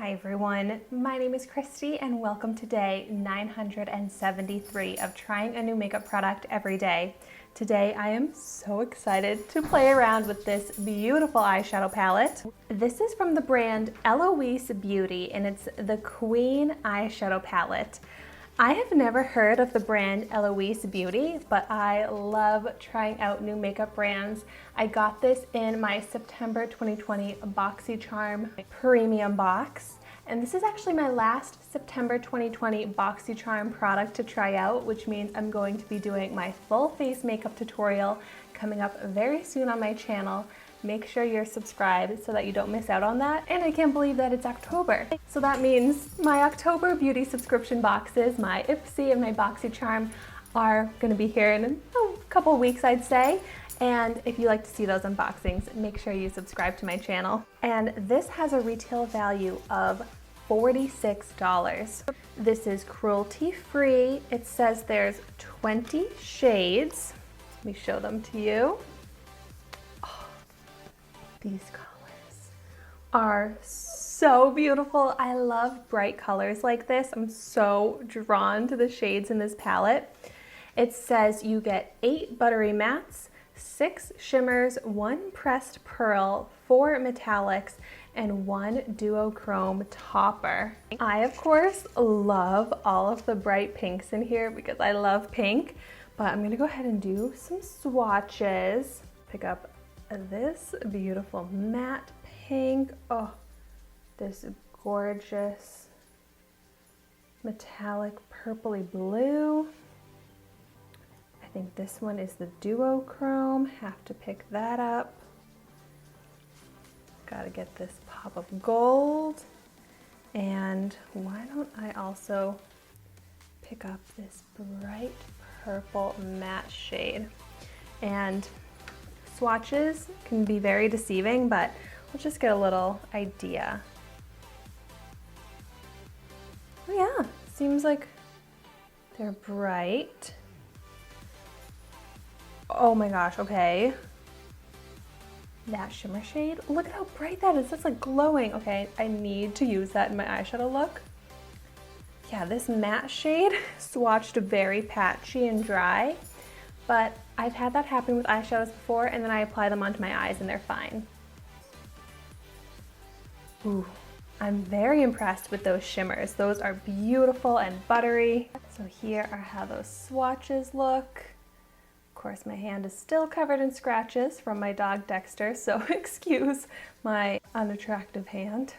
Hi everyone, my name is Christy and welcome to day 973 of trying a new makeup product every day. Today I am so excited to play around with this beautiful eyeshadow palette. This is from the brand Eloise Beauty and it's the Queen eyeshadow palette. I have never heard of the brand Eloise Beauty, but I love trying out new makeup brands. I got this in my September 2020 Boxycharm premium box. And this is actually my last September 2020 Boxycharm product to try out, which means I'm going to be doing my full face makeup tutorial coming up very soon on my channel. Make sure you're subscribed so that you don't miss out on that. And I can't believe that it's October. So that means my October beauty subscription boxes, my Ipsy and my Boxycharm, are gonna be here in a couple weeks, I'd say. And if you like to see those unboxings, make sure you subscribe to my channel. And this has a retail value of $46. This is cruelty-free. It says there's 20 shades. Let me show them to you. These colors are so beautiful. I love bright colors like this. I'm so drawn to the shades in this palette. It says you get 8 buttery mattes, 6 shimmers, 1 pressed pearl, 4 metallics, and 1 duochrome topper. I, of course, love all of the bright pinks in here because I love pink, but I'm gonna go ahead and do some swatches. Pick up this beautiful matte pink. Oh, this gorgeous metallic purpley blue. I think this one is the duochrome. Have to pick that up. Gotta get this pop of gold. And why don't I also pick up this bright purple matte shade? And swatches can be very deceiving, but we'll just get a little idea. Oh yeah, seems like they're bright. Oh my gosh, okay. That shimmer shade, look at how bright that is. That's like glowing. Okay, I need to use that in my eyeshadow look. Yeah, this matte shade swatched very patchy and dry, but I've had that happen with eyeshadows before and then I apply them onto my eyes and they're fine. Ooh, I'm very impressed with those shimmers. Those are beautiful and buttery. So here are how those swatches look. Of course, my hand is still covered in scratches from my dog Dexter, so excuse my unattractive hand.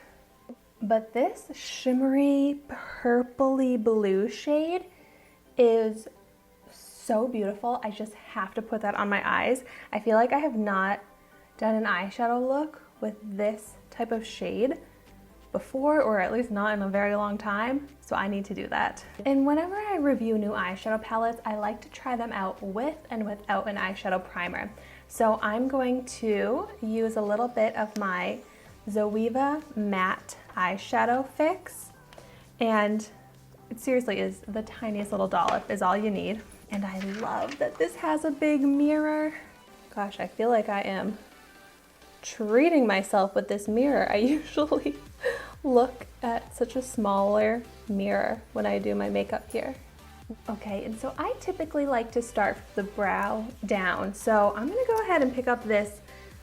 But this shimmery purpley blue shade is so beautiful. I just have to put that on my eyes. I feel like I have not done an eyeshadow look with this type of shade before, or at least not in a very long time, so I need to do that. And whenever I review new eyeshadow palettes, I like to try them out with and without an eyeshadow primer. So I'm going to use a little bit of my Zoeva Matte Eyeshadow Fix, and it seriously is the tiniest little dollop is all you need. And I love that this has a big mirror. Gosh, I feel like I am treating myself with this mirror. I usually look at such a smaller mirror when I do my makeup here. Okay, and so I typically like to start from the brow down. So I'm gonna go ahead and pick up this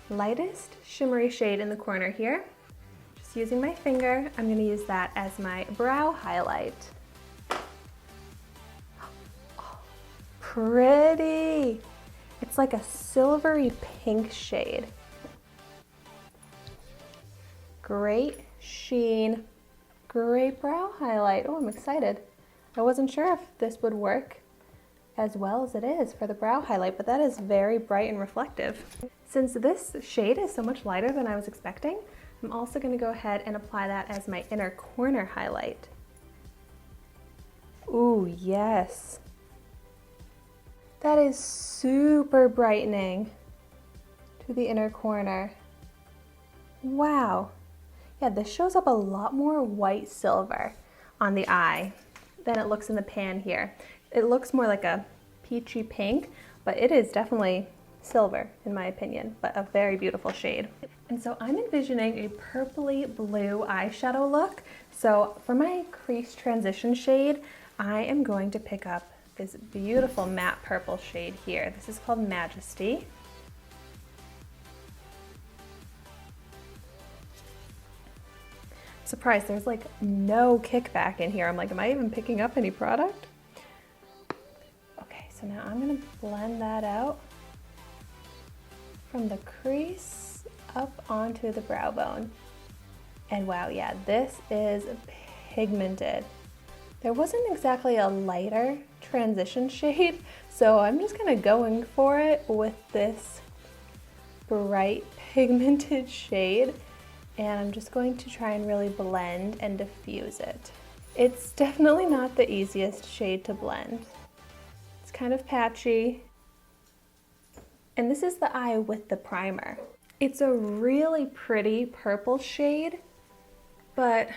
lightest shimmery shade in the corner here. Just using my finger, I'm gonna use that as my brow highlight. Pretty. It's like a silvery pink shade. Great sheen, great brow highlight. Oh, I'm excited. I wasn't sure if this would work as well as it is for the brow highlight, but that is very bright and reflective. Since this shade is so much lighter than I was expecting, I'm also going to go ahead and apply that as my inner corner highlight. Ooh, yes. That is super brightening to the inner corner. Wow. Yeah, this shows up a lot more white silver on the eye than it looks in the pan here. It looks more like a peachy pink, but it is definitely silver in my opinion, but a very beautiful shade. And so I'm envisioning a purpley blue eyeshadow look. So for my crease transition shade, I am going to pick up this beautiful matte purple shade here. This is called Majesty. Surprised, there's like no kickback in here. I'm like, am I even picking up any product? Okay, so now I'm gonna blend that out from the crease up onto the brow bone. And wow, yeah, this is pigmented. There wasn't exactly a lighter transition shade, so I'm just kind of going for it with this bright pigmented shade, and I'm just going to try and really blend and diffuse it. It's definitely not the easiest shade to blend. It's kind of patchy. And this is the eye with the primer. It's a really pretty purple shade, but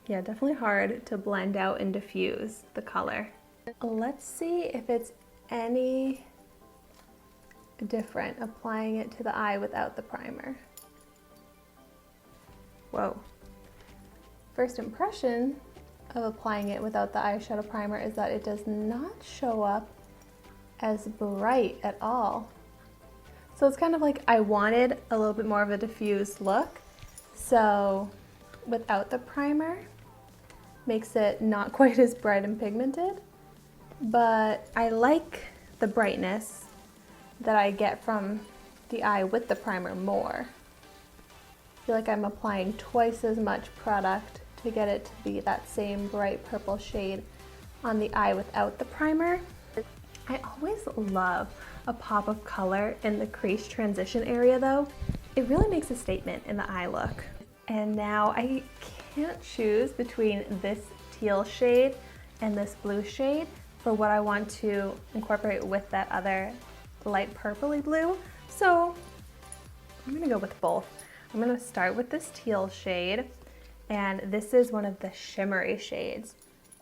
yeah, definitely hard to blend out and diffuse the color. Let's see if it's any different applying it to the eye without the primer. Whoa. First impression of applying it without the eyeshadow primer is that it does not show up as bright at all. So it's kind of like I wanted a little bit more of a diffused look, so without the primer makes it not quite as bright and pigmented, but I like the brightness that I get from the eye with the primer more. I feel like I'm applying twice as much product to get it to be that same bright purple shade on the eye without the primer. I always love a pop of color in the crease transition area though. It really makes a statement in the eye look. And now I can't choose between this teal shade and this blue shade for what I want to incorporate with that other light purpley blue. So I'm gonna go with both. I'm gonna start with this teal shade, and this is one of the shimmery shades.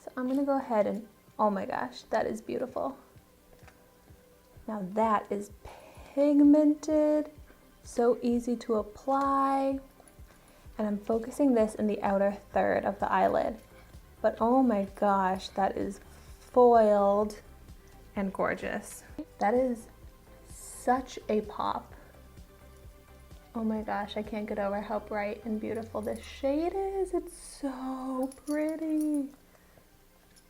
So I'm gonna go ahead and, oh my gosh, that is beautiful. Now that is pigmented, so easy to apply. And I'm focusing this in the outer third of the eyelid. But oh my gosh, that is foiled and gorgeous. That is such a pop. Oh my gosh, I can't get over how bright and beautiful this shade is. It's so pretty.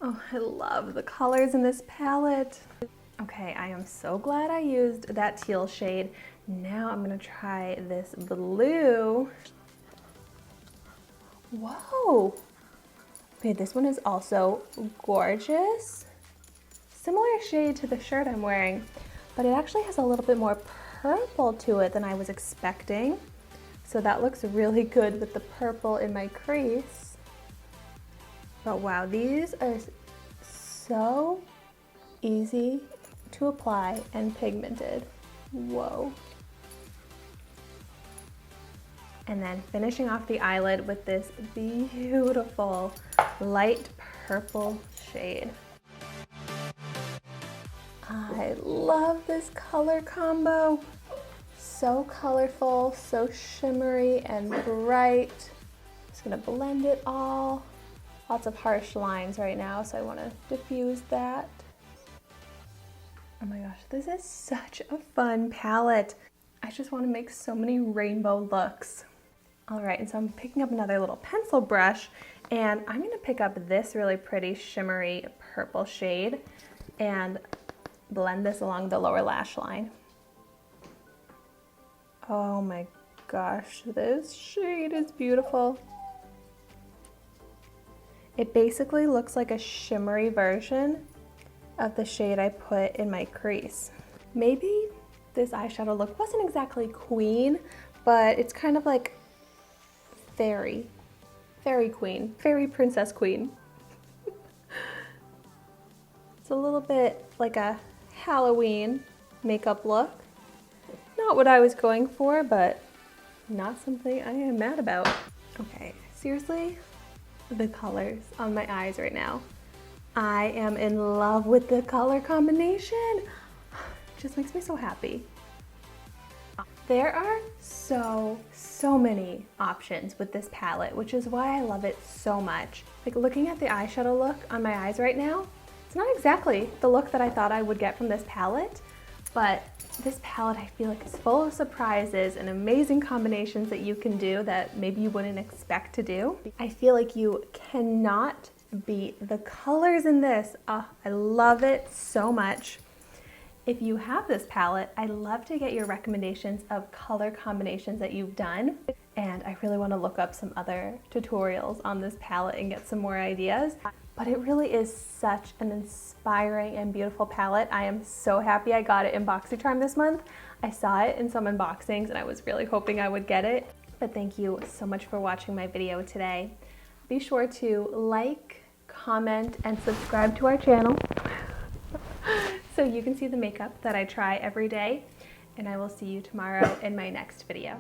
Oh, I love the colors in this palette. Okay, I am so glad I used that teal shade. Now I'm gonna try this blue. Whoa! Okay, this one is also gorgeous. Similar shade to the shirt I'm wearing, but it actually has a little bit more purple to it than I was expecting. So that looks really good with the purple in my crease. But wow, these are so easy to apply and pigmented. Whoa. And then finishing off the eyelid with this beautiful light purple shade. I love this color combo. So colorful, so shimmery and bright. Just gonna blend it all. Lots of harsh lines right now, so I wanna diffuse that. Oh my gosh, this is such a fun palette. I just wanna make so many rainbow looks. All right, and so I'm picking up another little pencil brush, and I'm gonna pick up this really pretty shimmery purple shade and blend this along the lower lash line. Oh my gosh, this shade is beautiful. It basically looks like a shimmery version of the shade I put in my crease. Maybe this eyeshadow look wasn't exactly queen, but it's kind of like fairy queen, fairy princess queen. It's a little bit like a Halloween makeup look. Not what I was going for, but not something I am mad about. Okay, seriously, the colors on my eyes right now. I am in love with the color combination. It just makes me so happy. There are so many options with this palette, which is why I love it so much. Like looking at the eyeshadow look on my eyes right now, it's not exactly the look that I thought I would get from this palette, but this palette I feel like is full of surprises and amazing combinations that you can do that maybe you wouldn't expect to do. I feel like you cannot beat the colors in this. Oh, I love it so much. If you have this palette, I'd love to get your recommendations of color combinations that you've done. And I really want to look up some other tutorials on this palette and get some more ideas. But it really is such an inspiring and beautiful palette. I am so happy I got it in Boxycharm this month. I saw it in some unboxings and I was really hoping I would get it. But thank you so much for watching my video today. Be sure to like, comment, and subscribe to our channel so you can see the makeup that I try every day. And I will see you tomorrow in my next video.